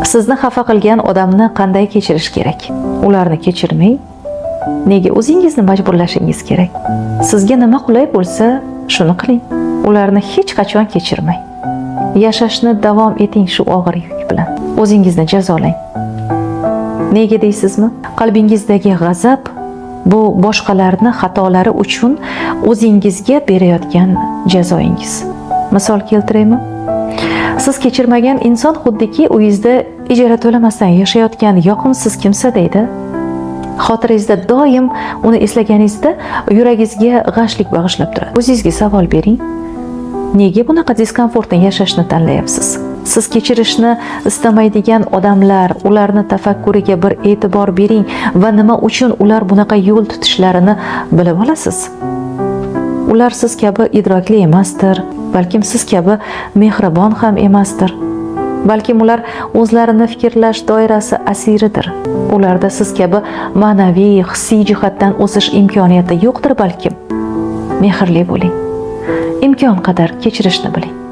Sizni xafa qilgan odamni qanday kechirish kerak? Ularni kechirmang. Nega o'zingizni majburlashingiz kerak? Sizga nima qulay bo'lsa, shuni qiling. Ularni hech qachon kechirmang. Yashashni davom eting shu og'ir yuk bilan. O'zingizni jazolang. Nega deysizmi? Qalbingizdagi g'azab bu boshqalarning xatolari uchun o'zingizga berayotgan jazoingiz. Misol keltiraymi? Siz kechirmagan inson xuddiki uyingizda ijara to'lamasdan yashayotgan yoqimsiz kimsa deydi. Xotirangizda doim uni eslaganingizda yuragingizga g'ashlik bag'ishlab turadi. O'zingizga savol bering. Nega bunaqa diskomfortni yashashni tanlayapsiz? Siz kechirishni istamaydigan odamlar, ularni tafakkuriga bir e'tibor bering va nima uchun ular bunaqa yo'l tutishlarini bilib olasiz. Ular siz kabi idrokli emasdir, balkim siz kabi mehribon ham emasdir. Balkim ular o'zlarini fikrlash doirasi asiridir. Ularda siz kabi ma'naviy, hissiy jihatdan o'sish imkoniyati yo'qdir balkim. Mehrli bo'ling. Imkon qadar kechirishni biling.